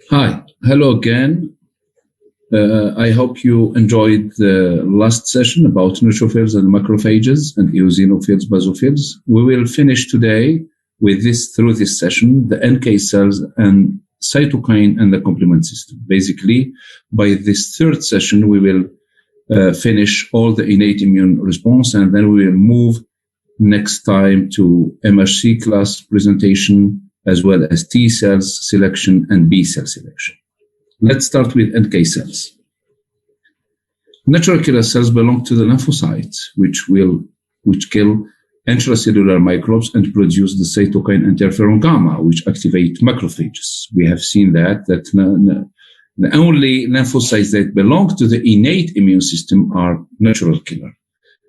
Hi, hello again. I hope you enjoyed the last session about neutrophils and macrophages and eosinophils, basophils. We will finish today with through this session, the NK cells and cytokine and the complement system. Basically, by this third session, we will finish all the innate immune response, and then we will move next time to MHC class presentation, as well as T cells selection and B cell selection. Let's start with NK cells. Natural killer cells belong to the lymphocytes, which kill intracellular microbes and produce the cytokine interferon gamma, which activate macrophages. We have seen that the only lymphocytes that belong to the innate immune system are natural killer.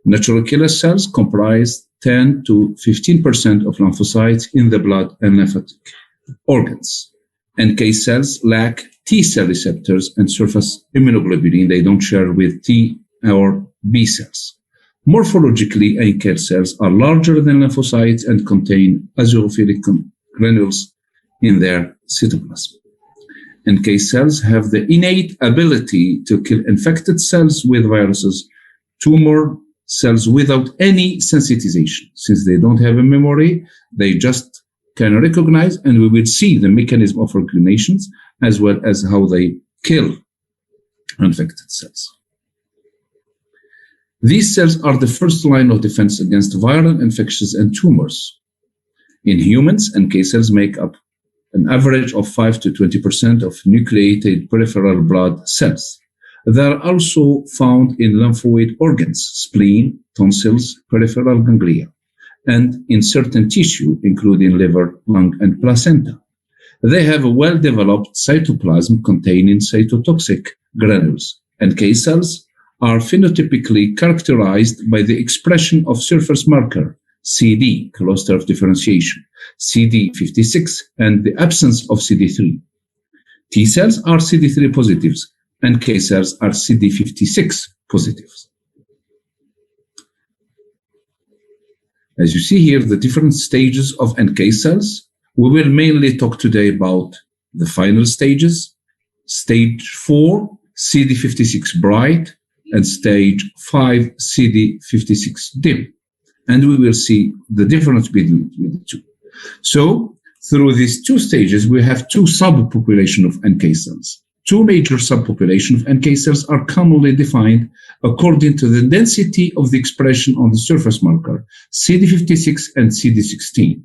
Natural killer cells comprise 10 to 15% of lymphocytes in the blood and lymphatic organs. NK cells lack T cell receptors and surface immunoglobulin. They don't share with T or B cells. Morphologically, NK cells are larger than lymphocytes and contain eosinophilic granules in their cytoplasm. NK cells have the innate ability to kill infected cells with viruses, tumor cells without any sensitization. Since they don't have a memory, they just can recognize, and we will see the mechanism of recognition as well as how they kill infected cells. These cells are the first line of defense against viral infections and tumors. In humans, NK cells make up an average of 5 to 20% of nucleated peripheral blood cells. They are also found in lymphoid organs, spleen, tonsils, peripheral ganglia, and in certain tissue, including liver, lung, and placenta. They have a well-developed cytoplasm containing cytotoxic granules. NK cells are phenotypically characterized by the expression of surface marker, CD, cluster of differentiation, CD56, and the absence of CD3. T cells are CD3 positives. NK cells are CD56 positives. As you see here, the different stages of NK cells. We will mainly talk today about the final stages. Stage 4, CD56 bright, and stage 5, CD56 dim. And we will see the difference between the two. So, through these two stages, we have two subpopulations of NK cells. Two major subpopulations of NK cells are commonly defined according to the density of the expression on the surface marker, CD56 and CD16.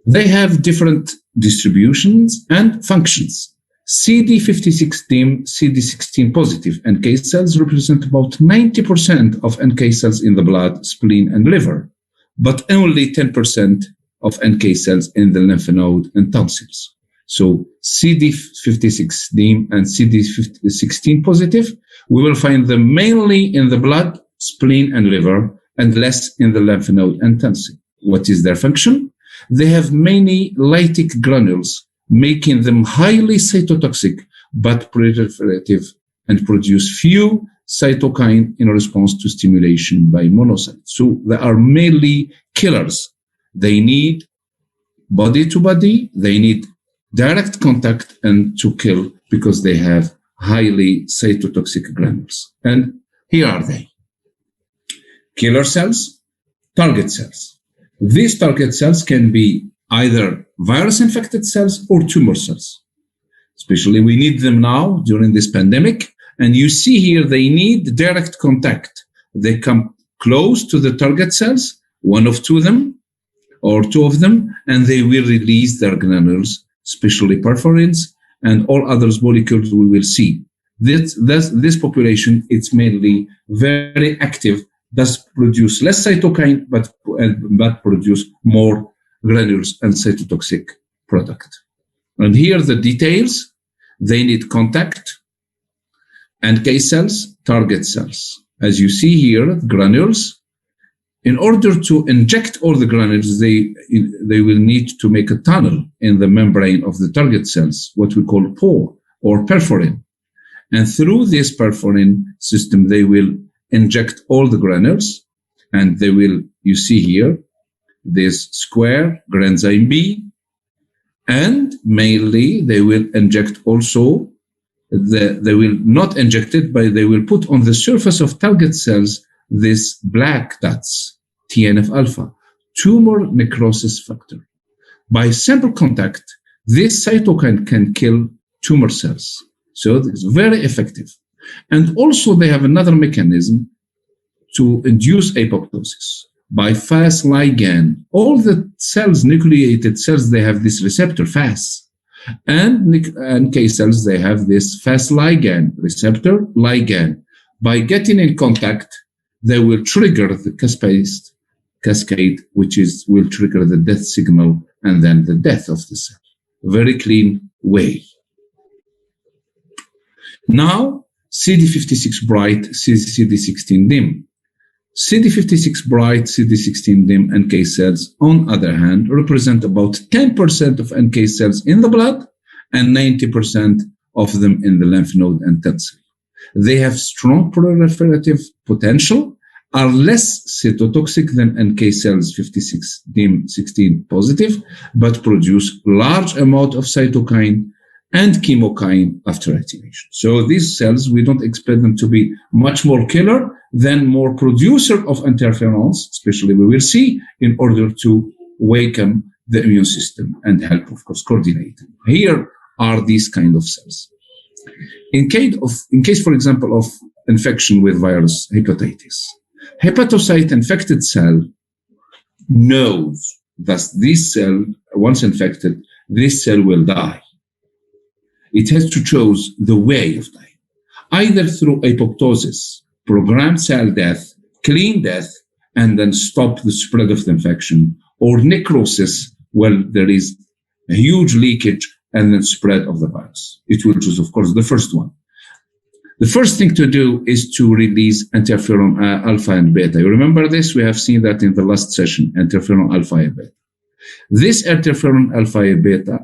They have different distributions and functions. CD56 dim, CD16 positive NK cells represent about 90% of NK cells in the blood, spleen, and liver, but only 10% of NK cells in the lymph node and tonsils. So CD56 dim and CD16 positive, we will find them mainly in the blood, spleen, and liver, and less in the lymph node and tonsil. What is their function? They have many lytic granules, making them highly cytotoxic but proliferative and produce few cytokine in response to stimulation by monocytes. So they are mainly killers. They need body to body, they need direct contact and to kill because they have highly cytotoxic granules. And here are they. Killer cells, target cells. These target cells can be either virus-infected cells or tumor cells. Especially we need them now during this pandemic. And you see here they need direct contact. They come close to the target cells, one of two of them, or two of them, and they will release their granules, especially perforins and all other molecules we will see. This population, it's mainly very active, does produce less cytokine, but produce more granules and cytotoxic product. And here the details, they need contact, NK cells, target cells. As you see here, granules, in order to inject all the granules, they will need to make a tunnel in the membrane of the target cells, what we call pore or perforin. And through this perforin system, they will inject all the granules, and they will, you see here, this square, granzyme B, And mainly they will inject also, they will not inject it, but they will put on the surface of target cells this black dots, TNF-alpha, tumor necrosis factor. By simple contact, this cytokine can kill tumor cells. So it's very effective. And also they have another mechanism to induce apoptosis by Fas ligand. All the cells, nucleated cells, they have this receptor Fas. And NK cells, they have this Fas ligand, receptor ligand. By getting in contact, they will trigger the cascade, which will trigger the death signal and then the death of the cell. Very clean way. Now, CD56 bright, CD16 dim. CD56 bright, CD16 dim NK cells, on other hand, represent about 10% of NK cells in the blood and 90% of them in the lymph node and T cell. They have strong proliferative potential, are less cytotoxic than NK cells 56 dim 16 positive, but produce large amount of cytokine and chemokine after activation. So these cells, we don't expect them to be much more killer than more producer of interferons, especially we will see, in order to awaken the immune system and help, of course, coordinate. Here are these kind of cells. In case, for example, of infection with virus hepatitis, hepatocyte infected cell knows that this cell, once infected, this cell will die. It has to choose the way of dying, either through apoptosis, programmed cell death, clean death, and then stop the spread of the infection, or necrosis, where there is a huge leakage and then spread of the virus. It will choose, of course, the first one. The first thing to do is to release interferon alpha and beta. You remember this? We have seen that in the last session, interferon alpha and beta. This interferon alpha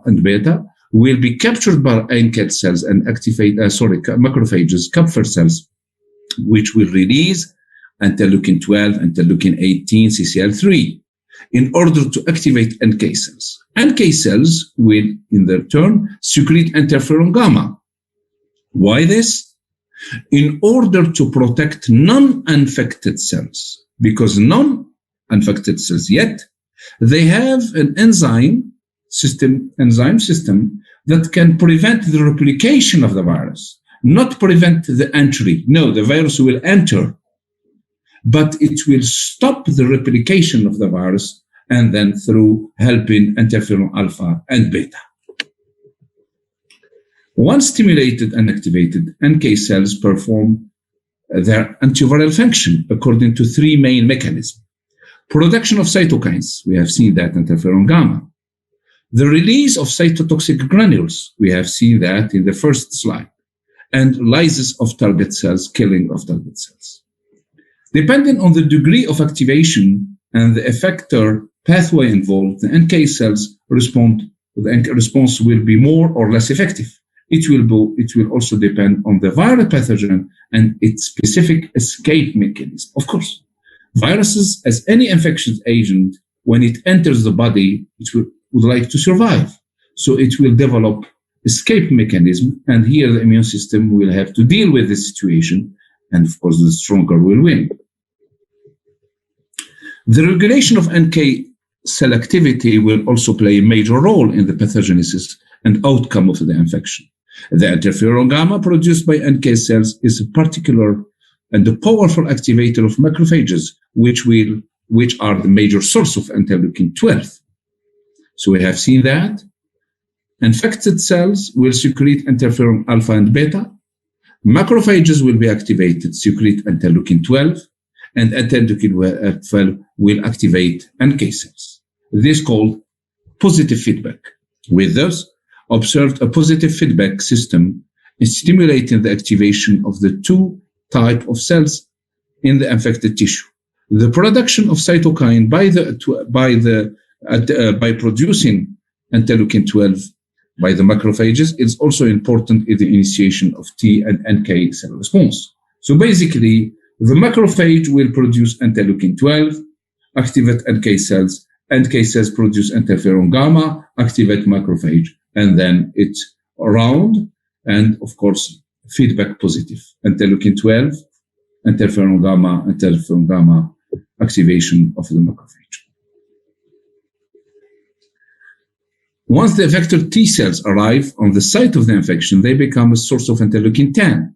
and beta will be captured by NK cells and activate, macrophages, Kupffer cells, which will release interleukin 12, interleukin 18, CCL3, in order to activate NK cells. NK cells will, in their turn, secrete interferon gamma. Why this? In order to protect non-infected cells, because non-infected cells yet, they have an enzyme system that can prevent the replication of the virus, not prevent the entry. No, the virus will enter, but it will stop the replication of the virus, and then through helping interferon alpha and beta. Once stimulated and activated, NK cells perform their antiviral function according to three main mechanisms. Production of cytokines, we have seen that, interferon gamma. The release of cytotoxic granules, we have seen that in the first slide. And lysis of target cells, killing of target cells. Depending on the degree of activation and the effector pathway involved, the NK cells respond, the NK response will be more or less effective. It will also depend on the viral pathogen and its specific escape mechanism. Of course, viruses, as any infectious agent, when it enters the body, it would like to survive. So it will develop escape mechanism, and here the immune system will have to deal with this situation, and of course the stronger will win. The regulation of NK cell activity will also play a major role in the pathogenesis and outcome of the infection. The interferon gamma produced by NK cells is a particular and a powerful activator of macrophages, which are the major source of interleukin 12. So we have seen that. Infected cells will secrete interferon alpha and beta. Macrophages will be activated, secrete interleukin 12, and interleukin 12 will activate NK cells. This is called positive feedback. With this, observed a positive feedback system is stimulating the activation of the two types of cells in the infected tissue. The production of cytokine by producing interleukin 12 by the macrophages is also important in the initiation of T and NK cell response. So basically, the macrophage will produce interleukin 12, activate NK cells, NK cells produce interferon gamma, activate macrophage, and then it's around, and of course, feedback positive. Interleukin 12, interferon gamma activation of the macrophage. Once the effector T cells arrive on the site of the infection, they become a source of interleukin 10,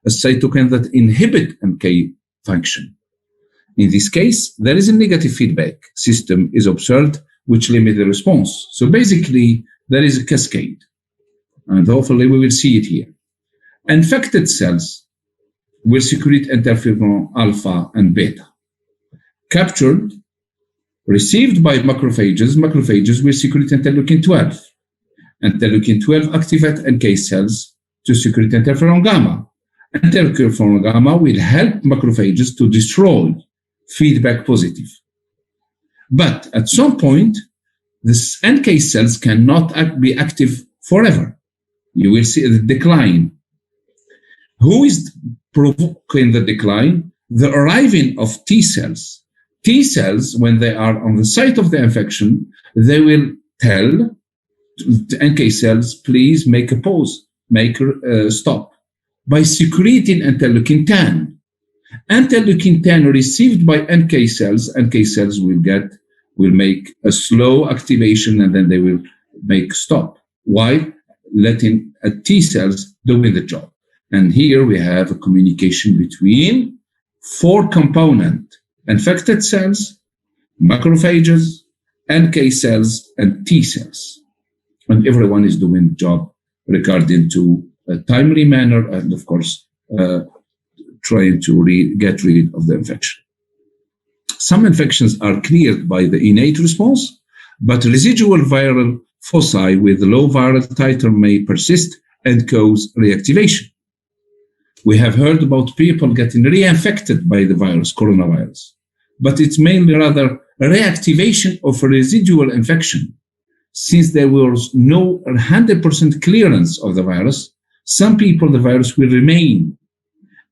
a cytokine that inhibits NK function. In this case, there is a negative feedback system is observed, which limits the response. So basically, there is a cascade, and hopefully we will see it here. Infected cells will secrete interferon alpha and beta. Captured, received by macrophages will secrete interleukin 12. Interleukin 12 activates NK cells to secrete interferon gamma. Interferon gamma will help macrophages to destroy feedback positive. But at some point, this NK cells cannot be active forever. You will see the decline. Who is provoking the decline? The arriving of T cells. T cells, when they are on the site of the infection, they will tell the NK cells, please make a pause, make a stop, by secreting interleukin 10. Interleukin 10 received by NK cells will make a slow activation, and then they will make stop. Why? Letting T cells doing the job. And here we have a communication between 4 components: infected cells, macrophages, NK cells, and T cells. And everyone is doing the job regarding to a timely manner, and of course, trying to get rid of the infection. Some infections are cleared by the innate response, but residual viral foci with low viral titer may persist and cause reactivation. We have heard about people getting reinfected by the virus, coronavirus, but it's mainly rather a reactivation of a residual infection. Since there was no 100% clearance of the virus, some people, the virus will remain.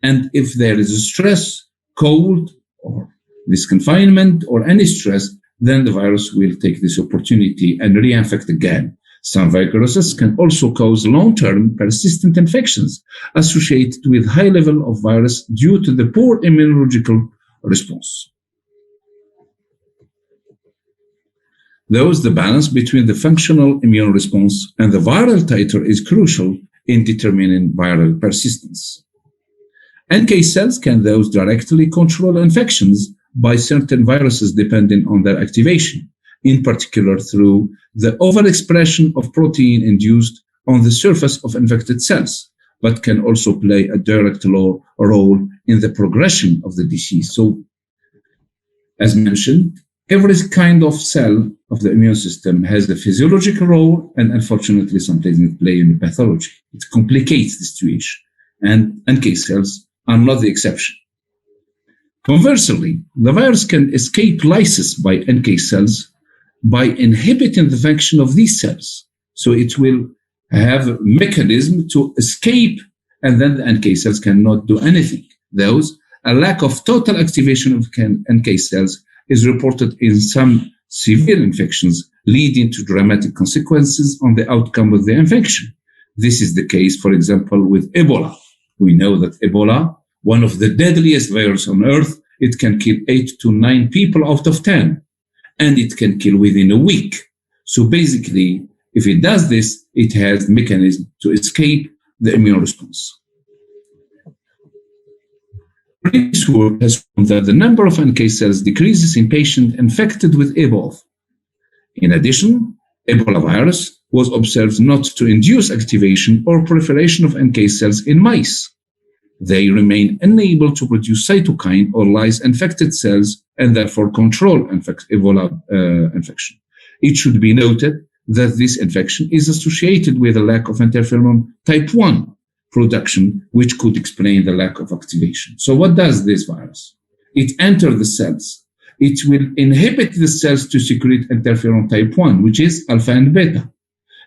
And if there is a stress, cold, or this confinement, or any stress, then the virus will take this opportunity and reinfect again. Some viruses can also cause long-term persistent infections associated with high level of virus due to the poor immunological response. Thus, the balance between the functional immune response and the viral titer is crucial in determining viral persistence. NK cells can thus directly control infections by certain viruses depending on their activation, in particular through the overexpression of protein induced on the surface of infected cells, but can also play a direct role in the progression of the disease. So, as mentioned, every kind of cell of the immune system has a physiological role, and unfortunately sometimes it plays in the pathology. It complicates the situation, and NK cells are not the exception. Conversely, the virus can escape lysis by NK cells by inhibiting the function of these cells. So it will have a mechanism to escape, and then the NK cells cannot do anything. Thus, a lack of total activation of NK cells is reported in some severe infections, leading to dramatic consequences on the outcome of the infection. This is the case, for example, with Ebola. We know that Ebola, one of the deadliest viruses on earth, it can kill 8 to 9 people out of 10, and it can kill within a week. So basically, if it does this, it has mechanism to escape the immune response. This work has shown that the number of NK cells decreases in patients infected with Ebola. In addition, Ebola virus was observed not to induce activation or proliferation of NK cells in mice. They remain unable to produce cytokine or lyse infected cells and therefore control Ebola infection. It should be noted that this infection is associated with a lack of interferon type 1 production, which could explain the lack of activation. So what does this virus? It enters the cells. It will inhibit the cells to secrete interferon type 1, which is alpha and beta.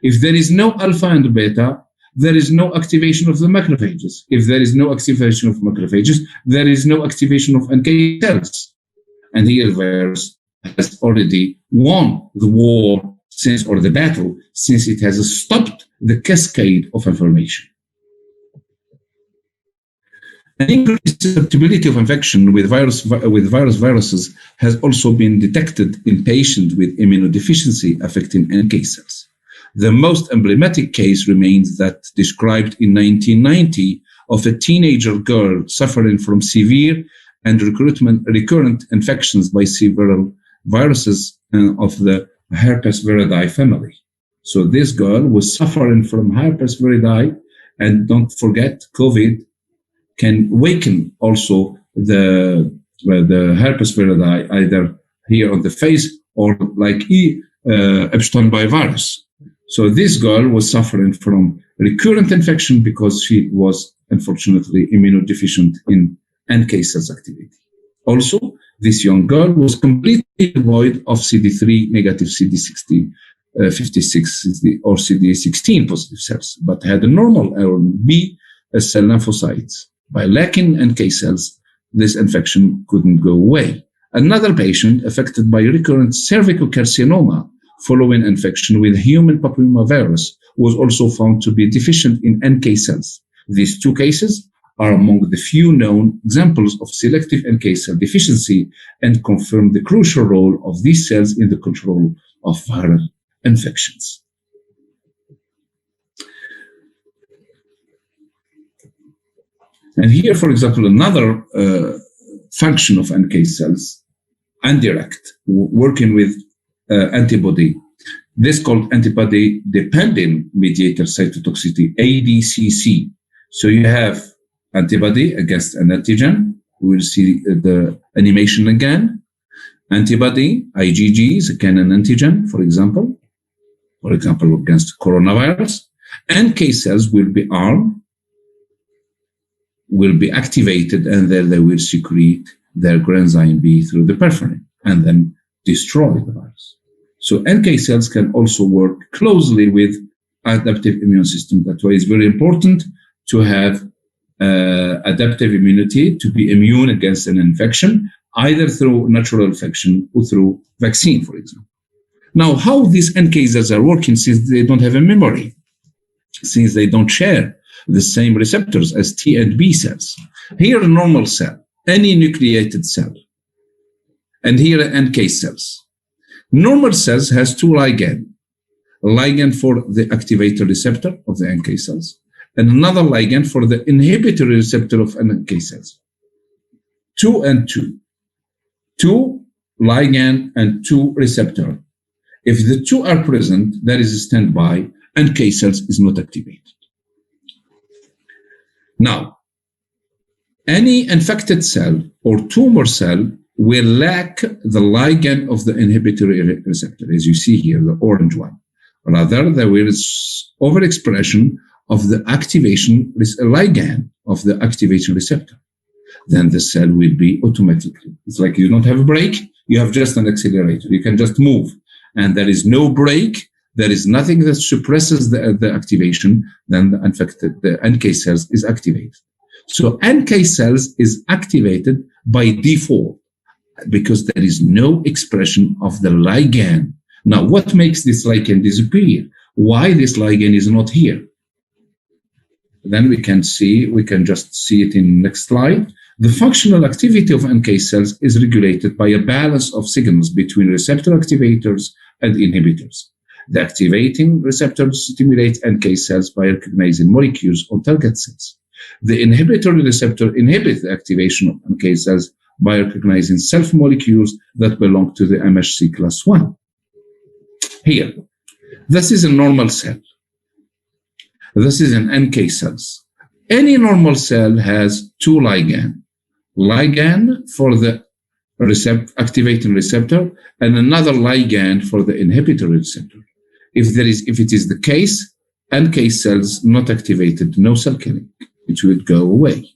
If there is no alpha and beta, there is no activation of the macrophages. If there is no activation of macrophages, there is no activation of NK cells. And here the virus has already won the war since, or the battle, since it has stopped the cascade of information. An increased susceptibility of infection with viruses has also been detected in patients with immunodeficiency affecting NK cells. The most emblematic case remains that described in 1990 of a teenager girl suffering from severe and recurrent infections by several viruses of the herpes viridae family. So this girl was suffering from herpes viridae, and don't forget, COVID can weaken also the herpes viridae, either here on the face or like Epstein-Barr virus. So this girl was suffering from recurrent infection because she was unfortunately immunodeficient in NK cells activity. Also, this young girl was completely devoid of CD3 negative CD16, 56 or CD16 positive cells, but had a normal B cell lymphocytes. By lacking NK cells, this infection couldn't go away. Another patient affected by recurrent cervical carcinoma following infection with human papillomavirus was also found to be deficient in NK cells. These two cases are among the few known examples of selective NK cell deficiency and confirm the crucial role of these cells in the control of viral infections. And here, for example, another function of NK cells, indirect, working with antibody. This called antibody-dependent mediator cytotoxicity, ADCC. So you have antibody against an antigen. We'll see the animation again. Antibody, IgGs, again an antigen, for example against coronavirus. NK cells will be armed, will be activated, and then they will secrete their granzyme B through the perforin and then destroy the virus. So NK cells can also work closely with adaptive immune system. That's why it's very important to have adaptive immunity, to be immune against an infection, either through natural infection or through vaccine, for example. Now, how these NK cells are working, since they don't have a memory, since they don't share the same receptors as T and B cells. Here, a normal cell, any nucleated cell, and here NK cells. Normal cells has two ligands, a ligand for the activator receptor of the NK cells, and another ligand for the inhibitory receptor of NK cells. 2 and 2. 2 ligand and 2 receptor. If the 2 are present, there is a standby, NK cells is not activated. Now, any infected cell or tumor cell will lack the ligand of the inhibitory receptor, as you see here, the orange one. Rather, there is overexpression of the activation ligand of the activation receptor. Then the cell will be automatically. It's like you don't have a brake, you have just an accelerator. You can just move, and there is no brake. There is nothing that suppresses the activation. Then the NK cells is activated. So NK cells is activated by default, because there is no expression of the ligand. Now, what makes this ligand disappear? Why this ligand is not here? Then we can just see it in the next slide. The functional activity of NK cells is regulated by a balance of signals between receptor activators and inhibitors. The activating receptors stimulate NK cells by recognizing molecules on target cells. The inhibitory receptor inhibits the activation of NK cells by recognizing self-molecules that belong to the MHC class 1. Here, this is a normal cell. This is an NK cells. Any normal cell has 2 ligands. Ligand for the activating receptor and another ligand for the inhibitory receptor. If it is the case, NK cells not activated, no cell killing. It will go away.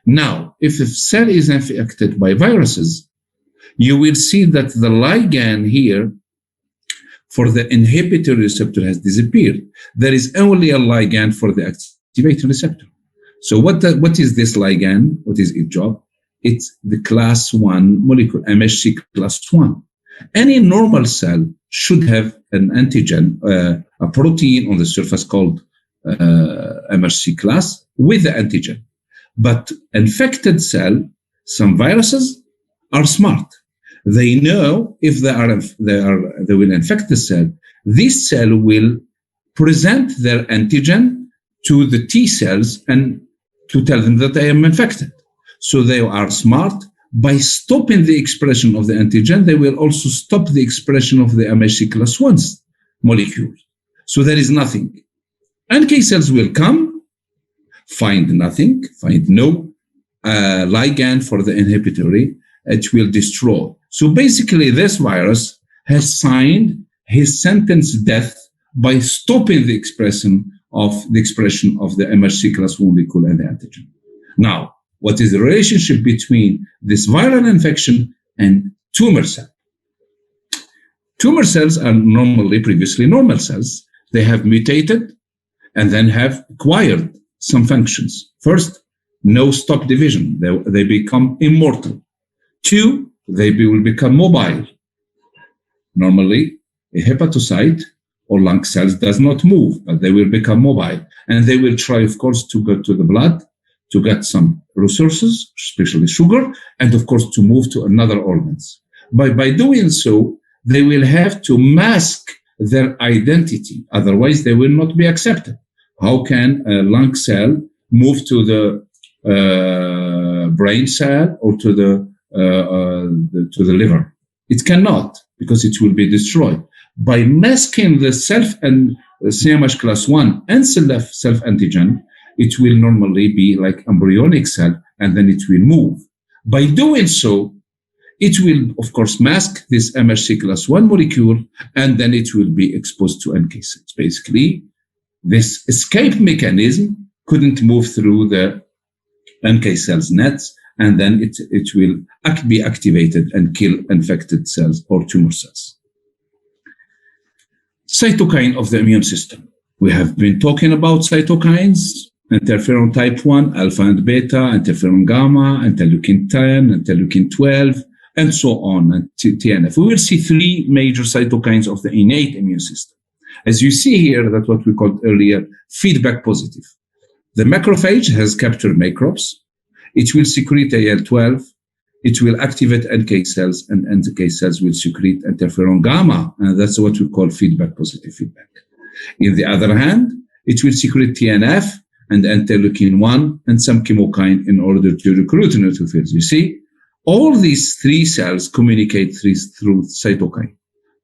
Now, if the cell is infected by viruses, you will see that the ligand here for the inhibitory receptor has disappeared. There is only a ligand for the activating receptor. So what is this ligand? What is its job? It's the class 1 molecule, MHC class 1. Any normal cell should have an antigen, a protein on the surface called MHC class with the antigen. But infected cell, some viruses are smart. They know if they will infect the cell, this cell will present their antigen to the T cells and to tell them that I am infected. So they are smart. By stopping the expression of the antigen, they will also stop the expression of the MHC class 1 molecule. So there is nothing. NK cells will come, find nothing, find no ligand for the inhibitory, it will destroy. So basically this virus has signed his sentence death by stopping the expression of the MHC class 1 molecule and the antigen. Now, what is the relationship between this viral infection and tumor cell? Tumor cells are previously normal cells. They have mutated and then have acquired some functions. First, no stop division. They become immortal. Two, they will become mobile. Normally, a hepatocyte or lung cells does not move, but they will become mobile. And they will try, of course, to go to the blood to get some resources, especially sugar, and of course to move to another organs. By doing so, they will have to mask their identity. Otherwise, they will not be accepted. How can a lung cell move to the brain cell or to the liver? It cannot, because it will be destroyed. By masking the self and CMH class 1 and self-antigen, it will normally be like embryonic cell, and then it will move. By doing so, it will, of course, mask this MHC class 1 molecule, and then it will be exposed to NK cells. Basically, this escape mechanism couldn't move through the NK cells nets, and then it will be activated and kill infected cells or tumor cells. Cytokine of the immune system. We have been talking about cytokines, interferon type 1, alpha and beta, interferon gamma, interleukin 10, interleukin 12, and so on, and TNF. We will see three major cytokines of the innate immune system. As you see here, that's what we called earlier feedback positive. The macrophage has captured microbes. It will secrete IL-12. It will activate NK cells, and NK cells will secrete interferon gamma, and that's what we call feedback positive feedback. In the other hand, it will secrete TNF and interleukin 1 and some chemokine in order to recruit neutrophils. You see, all these three cells communicate through cytokine.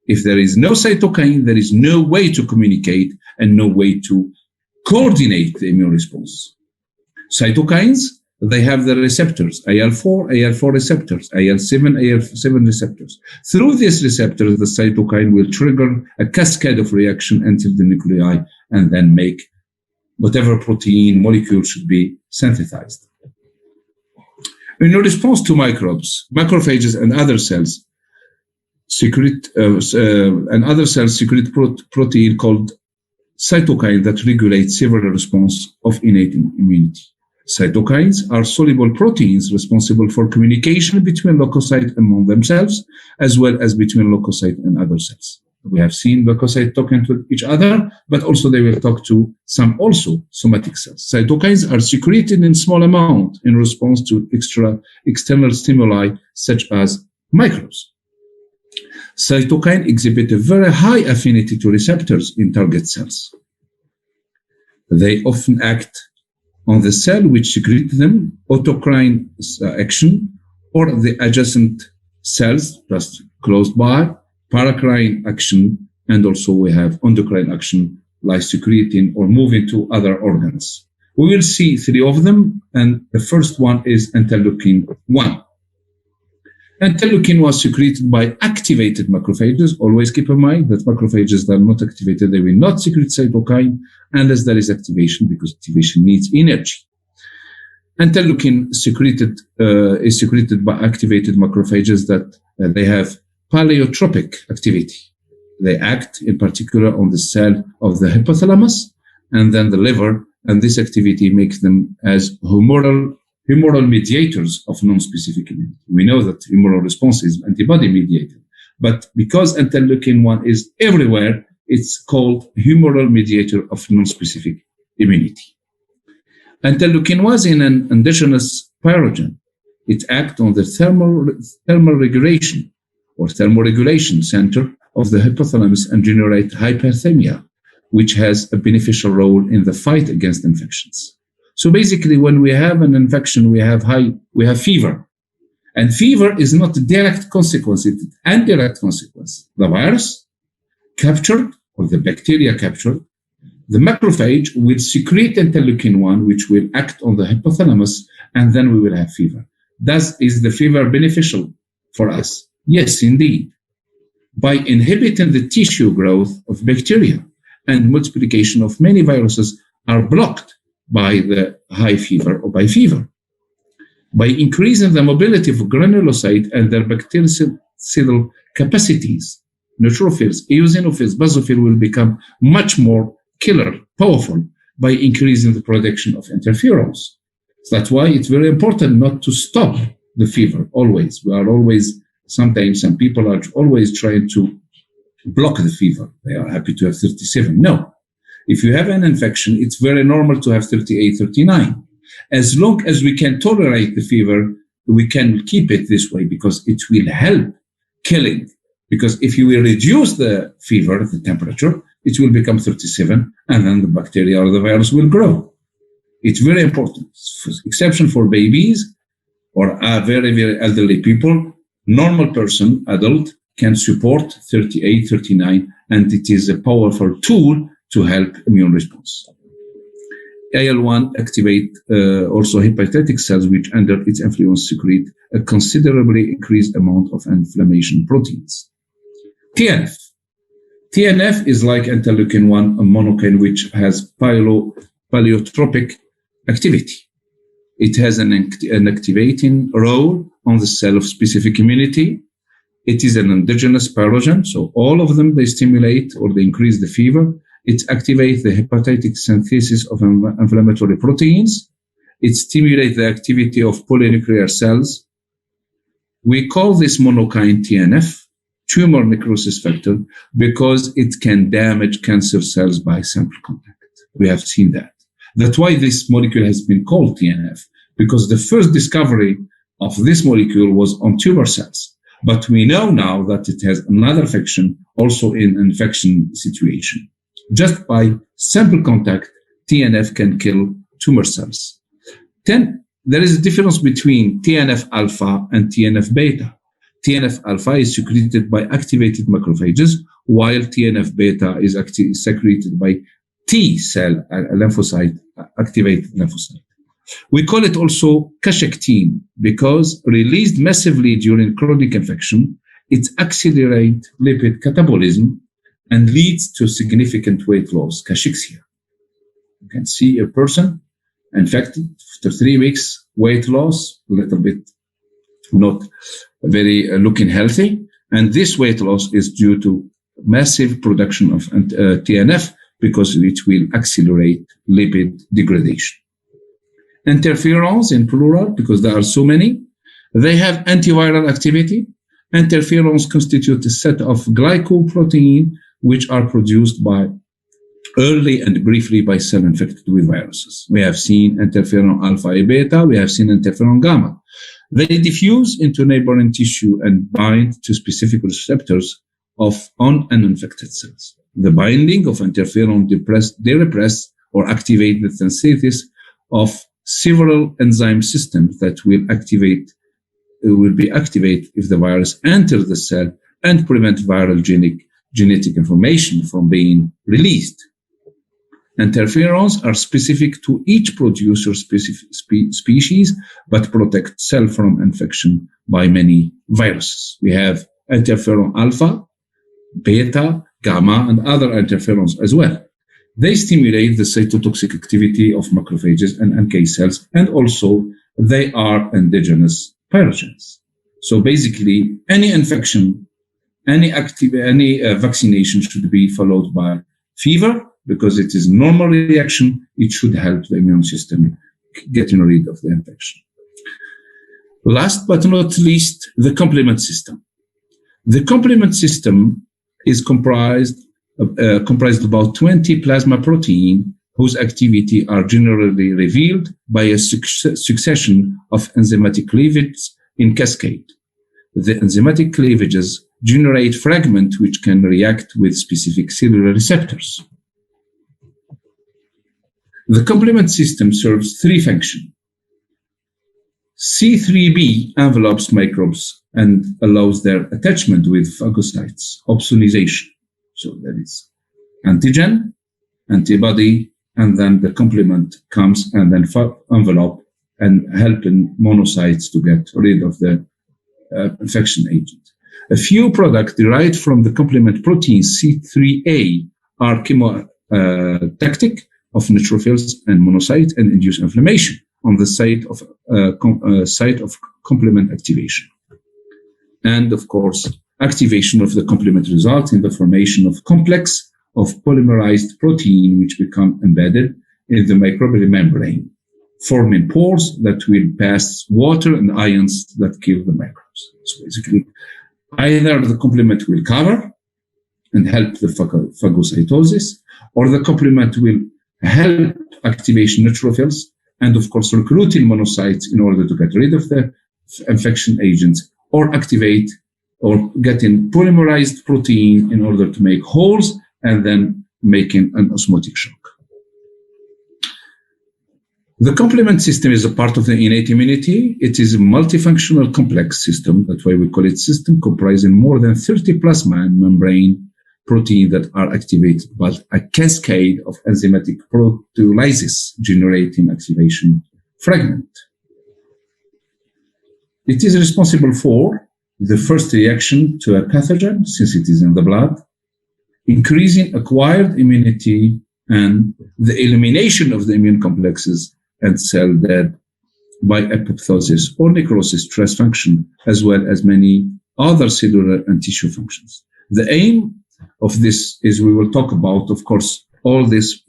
If there is no cytokine, there is no way to communicate and no way to coordinate the immune response. Cytokines, they have the receptors, IL-4 receptors, IL-7 receptors. Through these receptors, the cytokine will trigger a cascade of reaction until the nuclei and then make whatever protein molecule should be synthesized. In response to microbes, macrophages and other cells secrete protein called cytokine that regulates several responses of innate immunity. Cytokines are soluble proteins responsible for communication between leukocytes among themselves, as well as between leukocytes and other cells. We have seen leukocytes talking to each other, but also they will talk to some also somatic cells. Cytokines are secreted in small amount in response to external stimuli, such as microbes. Cytokines exhibit a very high affinity to receptors in target cells. They often act on the cell which secretes them, autocrine action, or the adjacent cells just close by, paracrine action, and also we have endocrine action like secreting or moving to other organs. We will see three of them, and the first one is interleukin 1. Interleukin was secreted by activated macrophages. Always keep in mind that macrophages that are not activated, they will not secrete cytokine unless there is activation, because activation needs energy. Interleukin is secreted by activated macrophages that they have pleiotropic activity. They act in particular on the cell of the hypothalamus and then the liver, and this activity makes them as humoral mediators of non-specific immunity. We know that humoral response is antibody mediated, But because interleukin-1 is everywhere, it's called humoral mediator of non-specific immunity. Interleukin-1 is an endogenous pyrogen. It acts on the thermoregulation or thermoregulation center of the hypothalamus and generates hyperthermia, which has a beneficial role in the fight against infections. So basically, when we have an infection, we have fever. And fever is not a direct consequence, it's an indirect consequence. The virus captured, or the bacteria captured, the macrophage will secrete interleukin-1, which will act on the hypothalamus, and then we will have fever. Is the fever beneficial for us? Yes, indeed. By inhibiting the tissue growth of bacteria and multiplication of many viruses are blocked by the high fever or by fever. By increasing the mobility of granulocyte and their bactericidal capacities, neutrophils, eosinophils, basophils will become much more killer, powerful, by increasing the production of interferons. So that's why it's very important not to stop the fever always. Sometimes some people are always trying to block the fever. They are happy to have 37. No. If you have an infection, it's very normal to have 38, 39. As long as we can tolerate the fever, we can keep it this way because it will help killing. Because if you will reduce the fever, the temperature, it will become 37, and then the bacteria or the virus will grow. It's very important. Exception for babies or very, very elderly people. Normal person, adult, can support 38, 39, and it is a powerful tool to help immune response. IL-1 activate also hepatic cells, which under its influence secrete a considerably increased amount of inflammation proteins. TNF. TNF is like interleukin-1, a monokine which has pleiotropic activity. It has an activating role on the cell of specific immunity. It is an endogenous pyrogen, so all of them, they stimulate or they increase the fever. It activates the hepatic synthesis of inflammatory proteins. It stimulates the activity of polynuclear cells. We call this monokine TNF, tumor necrosis factor, because it can damage cancer cells by simple contact. We have seen that. That's why this molecule has been called TNF, because the first discovery of this molecule was on tumor cells. But we know now that it has another function also in infection situation. Just by simple contact, TNF can kill tumor cells. Then there is a difference between TNF alpha and TNF beta. TNF alpha is secreted by activated macrophages, while TNF beta is secreted by T cell, lymphocyte, activated lymphocyte. We call it also cachectin because released massively during chronic infection, it accelerates lipid catabolism and leads to significant weight loss, cachexia. You can see a person infected after 3 weeks, weight loss, a little bit not very looking healthy. And this weight loss is due to massive production of TNF because it will accelerate lipid degradation. Interferons in plural, because there are so many, they have antiviral activity. Interferons constitute a set of glycoprotein which are produced by early and briefly by cell infected with viruses. We have seen interferon alpha and beta, we have seen interferon gamma. They diffuse into neighboring tissue and bind to specific receptors on uninfected cells. The binding of interferon they repress or activate the synthesis of several enzyme systems that will be activated if the virus enters the cell and prevent viral genetic information from being released. Interferons are specific to each producer species, but protect cell from infection by many viruses. We have interferon alpha, beta, gamma, and other interferons as well. They stimulate the cytotoxic activity of macrophages and NK cells, and also they are endogenous pyrogens. So basically, any infection, any vaccination should be followed by fever, because it is normal reaction. It should help the immune system getting rid of the infection. Last but not least, the complement system. The complement system is comprised about 20 plasma protein whose activity are generally revealed by a succession of enzymatic cleavages in cascade. The enzymatic cleavages generate fragments which can react with specific cellular receptors. The complement system serves three functions. C3b envelopes microbes and allows their attachment with phagocytes, opsonization. So that is antigen, antibody, and then the complement comes and then envelope and helping monocytes to get rid of the infection agent. A few products derived from the complement protein C3a are chemotactic of neutrophils and monocytes and induce inflammation on the site of complement activation. And of course, activation of the complement results in the formation of complex of polymerized protein which become embedded in the microbial membrane, forming pores that will pass water and ions that kill the microbes. So basically, either the complement will cover and help the phagocytosis, or the complement will help activation neutrophils and of course recruiting monocytes in order to get rid of the infection agents, or activate or getting polymerized protein in order to make holes and then making an osmotic shock. The complement system is a part of the innate immunity. It is a multifunctional complex system. That's why we call it system, comprising more than 30 plasma and membrane protein that are activated by a cascade of enzymatic proteolysis generating activation fragment. It is responsible for the first reaction to a pathogen, since it is in the blood, increasing acquired immunity, and the elimination of the immune complexes and cell death by apoptosis or necrosis stress function, as well as many other cellular and tissue functions. The aim of this is we will talk about, of course, all this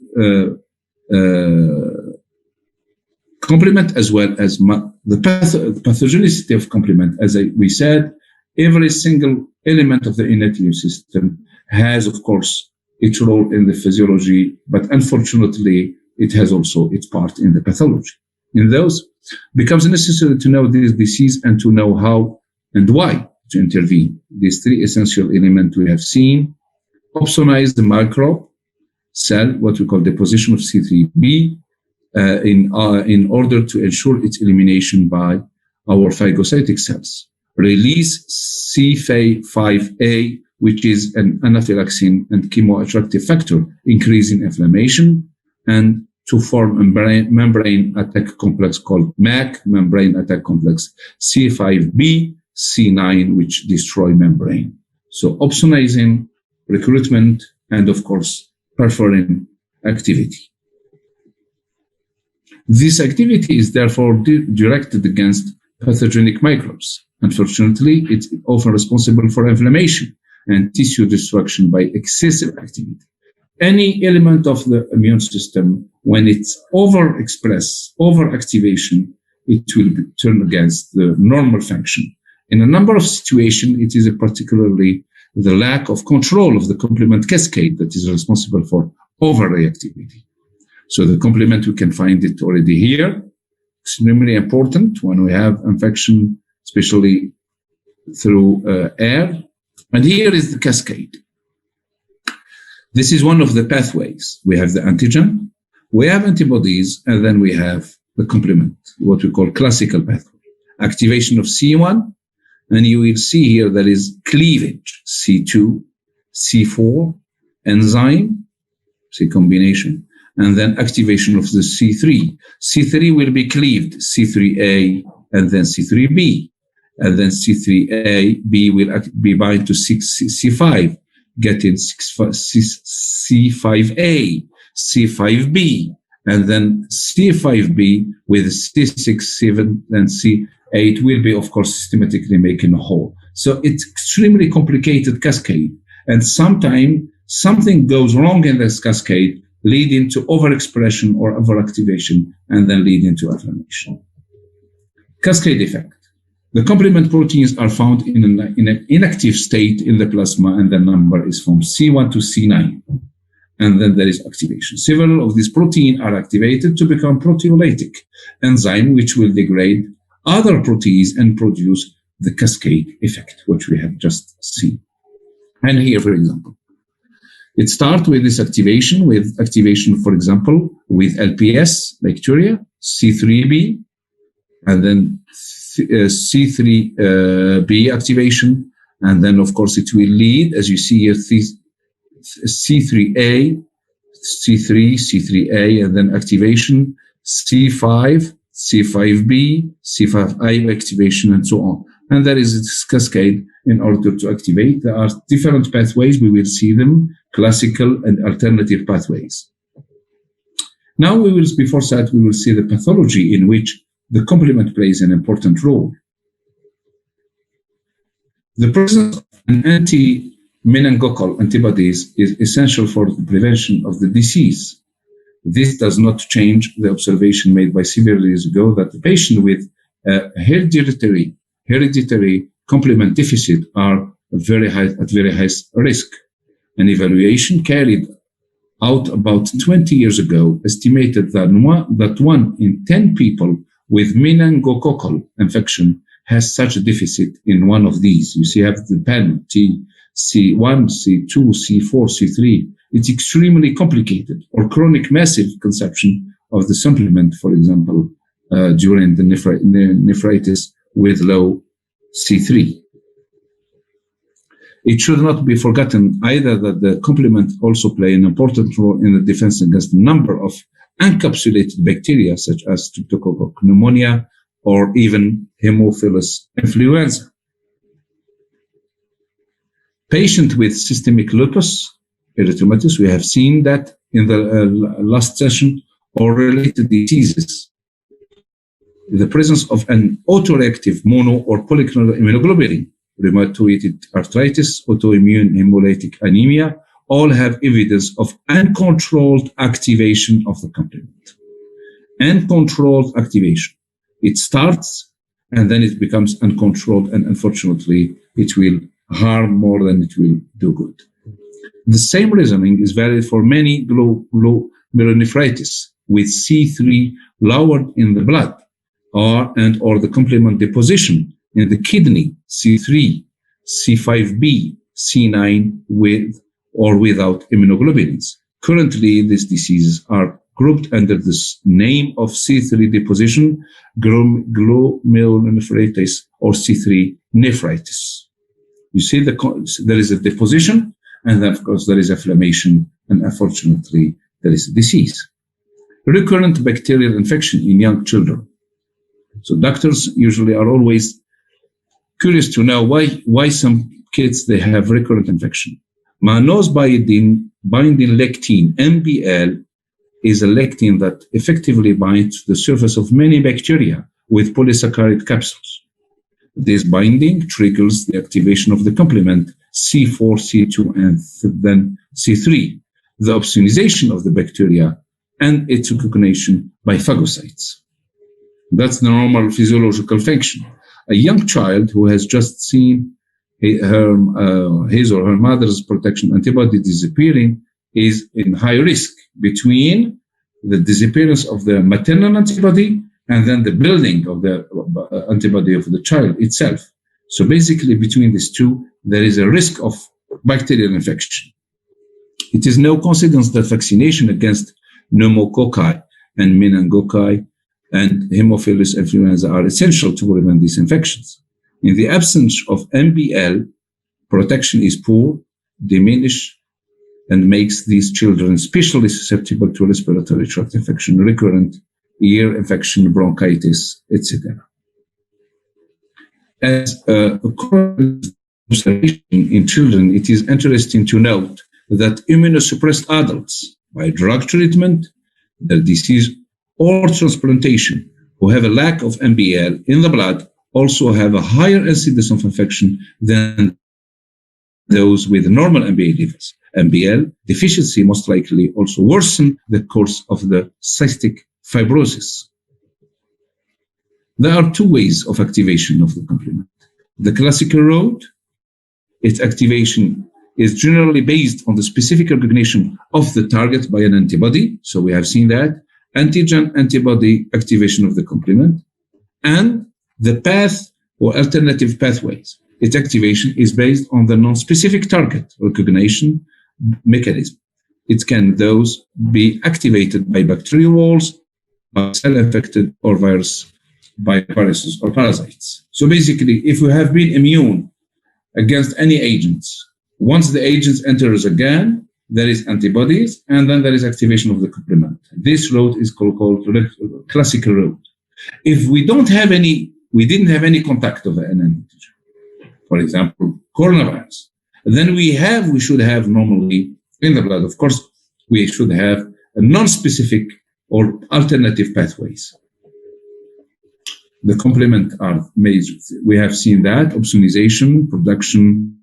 complement as well as the pathogenicity of complement. As we said, every single element of the innate immune system has, of course, its role in the physiology, but unfortunately, it has also its part in the pathology. In those, becomes necessary to know this disease and to know how and why to intervene. These three essential elements we have seen: opsonize the microbe cell, what we call deposition of C3b, in order to ensure its elimination by our phagocytic cells. Release C5a, which is an anaphylaxin and chemoattractive factor, increasing inflammation, and to form a membrane attack complex called MAC, membrane attack complex C5b, C9, which destroy membrane. So opsonizing, recruitment, and of course, perforin activity. This activity is therefore directed against pathogenic microbes. Unfortunately, it's often responsible for inflammation and tissue destruction by excessive activity. Any element of the immune system, when it's overexpressed, overactivation, it will turn against the normal function. In a number of situations, it is particularly the lack of control of the complement cascade that is responsible for overreactivity. So the complement, we can find it already here. Extremely important when we have infection, especially through air. And here is the cascade. This is one of the pathways. We have the antigen, we have antibodies, and then we have the complement, what we call classical pathway. Activation of C1, and you will see here there is cleavage, C2, C4, enzyme, C combination, and then activation of the C3. C3 will be cleaved, C3a, and then C3b, and then C3a-b will be bound to C5, getting C5a, C5b, and then C5b with C6, 7, and C8 will be, of course, systematically making a whole. So it's extremely complicated cascade. And sometimes something goes wrong in this cascade, leading to overexpression or overactivation, and then leading to inflammation. Cascade effect. The complement proteins are found in an inactive state in the plasma, and the number is from C1 to C9. And then there is activation. Several of these proteins are activated to become proteolytic enzyme, which will degrade other proteins and produce the cascade effect, which we have just seen. And here, for example, it starts with this activation, for example, with LPS bacteria, C3b, and then C3b activation. And then, of course, it will lead, as you see here, C3a, C3a, and then activation, C5, C5b, C5i activation, and so on. And there is this cascade in order to activate. There are different pathways. We will see them, classical and alternative pathways. Now before that, we will see the pathology in which the complement plays an important role. The presence of an anti-meningococcal antibodies is essential for the prevention of the disease. This does not change the observation made by several years ago that the patient with hereditary complement deficit are at very high risk. An evaluation carried out about 20 years ago estimated that 1 in 10 people with meningococcal infection has such a deficit in one of these. You see, you have the panel T, C1, C2, C4, C3. It's extremely complicated. Or chronic massive consumption of the supplement, for example, during the nephritis with low C3. It should not be forgotten either that the complement also play an important role in the defense against a number of encapsulated bacteria such as Streptococcus pneumonia or even Haemophilus influenza. Patient with systemic lupus erythematosus, we have seen that in the last session, or related diseases. The presence of an autoreactive mono or polyclonal immunoglobulin, rheumatoid arthritis, autoimmune hemolytic anemia, all have evidence of uncontrolled activation of the complement. Uncontrolled activation. It starts and then it becomes uncontrolled, and unfortunately it will harm more than it will do good. The same reasoning is valid for many glomerulonephritis with C3 lowered in the blood or the complement deposition in the kidney, C3, C5b, C9 with or without immunoglobulins. Currently, these diseases are grouped under this name of C3 deposition, glomerulonephritis, or C3 nephritis. You see, there is a deposition, and then, of course, there is inflammation, and unfortunately, there is a disease. Recurrent bacterial infection in young children. So doctors usually are always curious to know why some kids, they have recurrent infection. Mannose binding lectin, MBL, is a lectin that effectively binds to the surface of many bacteria with polysaccharide capsules. This binding triggers the activation of the complement C4, C2, and then C3, the opsonization of the bacteria, and its recognition by phagocytes. That's the normal physiological function. A young child who has just seen his or her mother's protection antibody disappearing is in high risk between the disappearance of the maternal antibody and then the building of the antibody of the child itself. So basically, between these two, there is a risk of bacterial infection. It is no coincidence that vaccination against pneumococci and meningococci and Haemophilus influenza are essential to prevent these infections. In the absence of MBL, protection is poor, diminished, and makes these children especially susceptible to respiratory tract infection, recurrent ear infection, bronchitis, etc. As a current observation in children, it is interesting to note that immunosuppressed adults, by drug treatment, their disease, or transplantation, who have a lack of MBL in the blood, also have a higher incidence of infection than those with normal MBL levels. MBL deficiency most likely also worsen the course of the cystic fibrosis. There are two ways of activation of the complement. The classical route, its activation is generally based on the specific recognition of the target by an antibody. So we have seen that. Antigen-antibody activation of the complement. And the path or alternative pathways. Its activation is based on the non-specific target recognition mechanism. It can those be activated by bacterial walls, by cell-infected or by viruses or parasites. So basically, if we have been immune against any agents, once the agents enters again, there is antibodies, and then there is activation of the complement. This route is called classical route. If we didn't have any contact of an antigen, for example, coronavirus, then we should have normally in the blood, of course, we should have a non-specific or alternative pathways. The complement are major. We have seen that opsonization, production,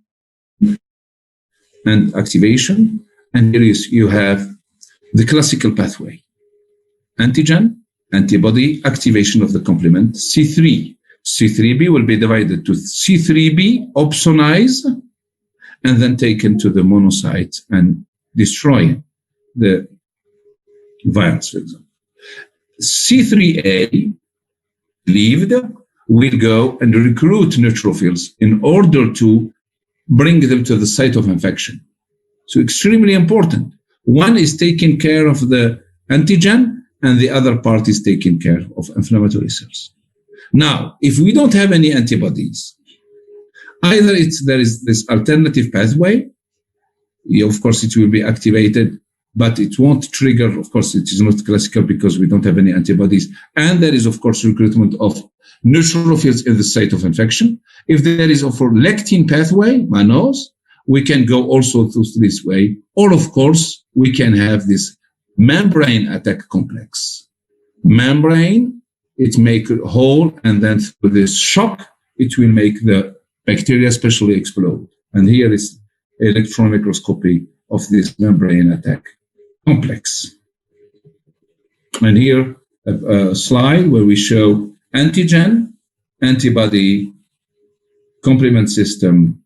and activation. And here you have the classical pathway. Antigen, antibody, activation of the complement, C3. C3b will be divided to C3b, opsonize, and then taken to the monocyte and destroy the virus, for example. C3a, cleaved, will go and recruit neutrophils in order to bring them to the site of infection. So extremely important. One is taking care of the antigen and the other part is taking care of inflammatory cells. Now, if we don't have any antibodies, either there is this alternative pathway, of course it will be activated, but it won't trigger, of course it is not classical because we don't have any antibodies, and there is of course recruitment of neutrophils in the site of infection. If there is a lectin pathway, mannose, we can go also through this way, or of course we can have this membrane attack complex. Membrane, it make a hole, and then through this shock, it will make the bacteria especially explode. And here is electron microscopy of this membrane attack complex. And here a slide where we show antigen, antibody, complement system,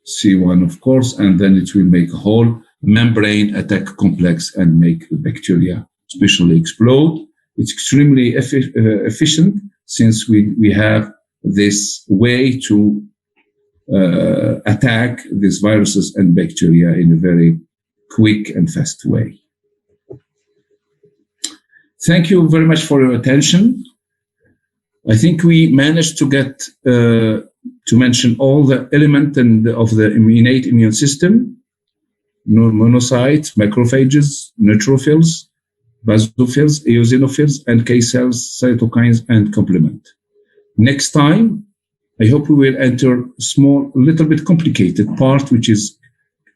C1 of course, and then it will make a whole membrane attack complex and make the bacteria especially explode. It's extremely efficient since we have this way to attack these viruses and bacteria in a very quick and fast way. Thank you very much for your attention. I think we managed to get to mention all the elements of the innate immune system: monocytes, macrophages, neutrophils, basophils, eosinophils, NK cells, cytokines, and complement. Next time, I hope we will enter a small, little bit complicated part, which is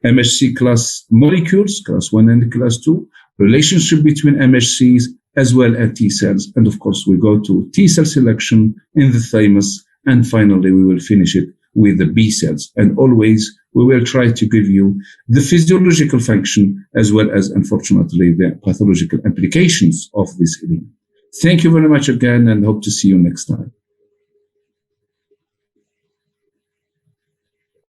MHC class molecules, class 1 and class 2, relationship between MHCs as well as T cells. And of course, we go to T cell selection in the thymus. And finally, we will finish it with the B cells. And always, we will try to give you the physiological function as well as, unfortunately, the pathological implications of this element. Thank you very much again and hope to see you next time.